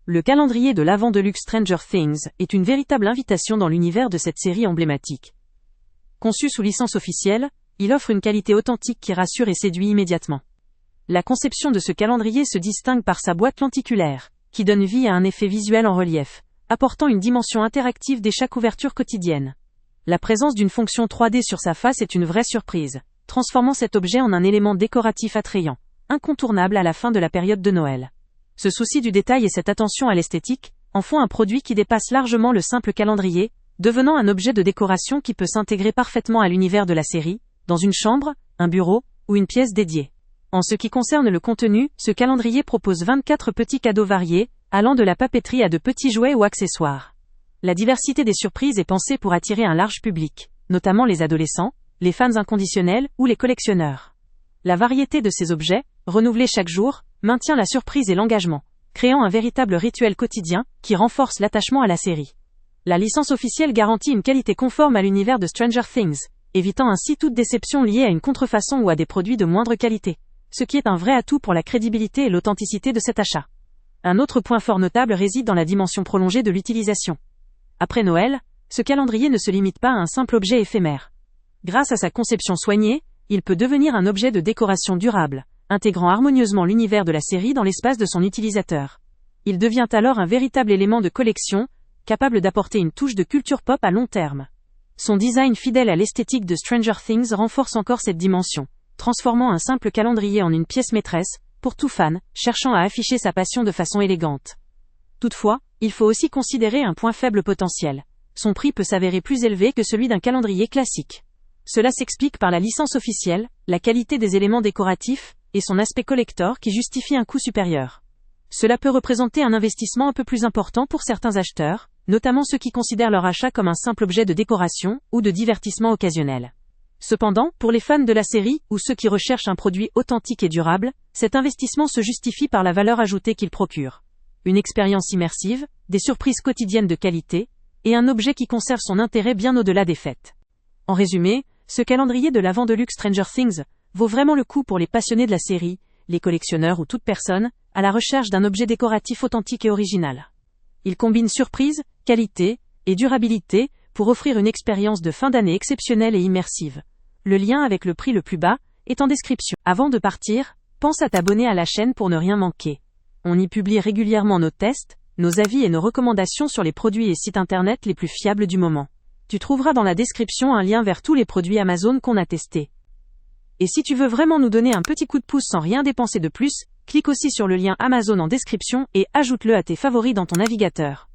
Le calendrier de l'Avent de luxe Stranger Things est une véritable invitation dans l'univers de cette série emblématique. Conçu sous licence officielle, il offre une qualité authentique qui rassure et séduit immédiatement. La conception de ce calendrier se distingue par sa boîte lenticulaire, qui donne vie à un effet visuel en relief, apportant une dimension interactive dès chaque ouverture quotidienne. La présence d'une fonction 3D sur sa face est une vraie surprise, transformant cet objet en un élément décoratif attrayant, incontournable à la fin de la période de Noël. Ce souci du détail et cette attention à l'esthétique en font un produit qui dépasse largement le simple calendrier, devenant un objet de décoration qui peut s'intégrer parfaitement à l'univers de la série, dans une chambre, un bureau ou une pièce dédiée. En ce qui concerne le contenu, ce calendrier propose 24 petits cadeaux variés, allant de la papeterie à de petits jouets ou accessoires. La diversité des surprises est pensée pour attirer un large public, notamment les adolescents, les fans inconditionnels ou les collectionneurs. La variété de ces objets, renouvelés chaque jour, maintient la surprise et l'engagement, créant un véritable rituel quotidien qui renforce l'attachement à la série. La licence officielle garantit une qualité conforme à l'univers de Stranger Things, évitant ainsi toute déception liée à une contrefaçon ou à des produits de moindre qualité, ce qui est un vrai atout pour la crédibilité et l'authenticité de cet achat. Un autre point fort notable réside dans la dimension prolongée de l'utilisation. Après Noël, ce calendrier ne se limite pas à un simple objet éphémère. Grâce à sa conception soignée, il peut devenir un objet de décoration durable, intégrant harmonieusement l'univers de la série dans l'espace de son utilisateur. Il devient alors un véritable élément de collection, capable d'apporter une touche de culture pop à long terme. Son design fidèle à l'esthétique de Stranger Things renforce encore cette dimension, transformant un simple calendrier en une pièce maîtresse, pour tout fan, cherchant à afficher sa passion de façon élégante. Toutefois, il faut aussi considérer un point faible potentiel. Son prix peut s'avérer plus élevé que celui d'un calendrier classique. Cela s'explique par la licence officielle, la qualité des éléments décoratifs, et son aspect collector qui justifie un coût supérieur. Cela peut représenter un investissement un peu plus important pour certains acheteurs, notamment ceux qui considèrent leur achat comme un simple objet de décoration ou de divertissement occasionnel. Cependant, pour les fans de la série ou ceux qui recherchent un produit authentique et durable, cet investissement se justifie par la valeur ajoutée qu'il procure. Une expérience immersive, des surprises quotidiennes de qualité, et un objet qui conserve son intérêt bien au-delà des fêtes. En résumé, ce calendrier de l'Avent de luxe Stranger Things vaut vraiment le coup pour les passionnés de la série, les collectionneurs ou toute personne à la recherche d'un objet décoratif authentique et original. Il combine surprise, qualité et durabilité pour offrir une expérience de fin d'année exceptionnelle et immersive. Le lien avec le prix le plus bas est en description. Avant de partir, pense à t'abonner à la chaîne pour ne rien manquer. On y publie régulièrement nos tests, nos avis et nos recommandations sur les produits et sites internet les plus fiables du moment. Tu trouveras dans la description un lien vers tous les produits Amazon qu'on a testés. Et si tu veux vraiment nous donner un petit coup de pouce sans rien dépenser de plus, clique aussi sur le lien Amazon en description et ajoute-le à tes favoris dans ton navigateur.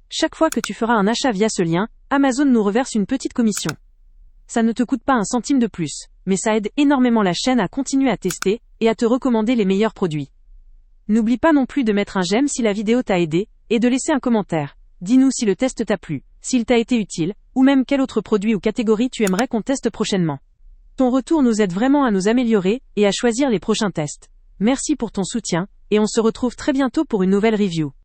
Chaque fois que tu feras un achat via ce lien, Amazon nous reverse une petite commission. Ça ne te coûte pas un centime de plus, mais ça aide énormément la chaîne à continuer à tester et à te recommander les meilleurs produits. N'oublie pas non plus de mettre un j'aime si la vidéo t'a aidé et de laisser un commentaire. Dis-nous si le test t'a plu, s'il t'a été utile, ou même quel autre produit ou catégorie tu aimerais qu'on teste prochainement. Ton retour nous aide vraiment à nous améliorer et à choisir les prochains tests. Merci pour ton soutien, et on se retrouve très bientôt pour une nouvelle review.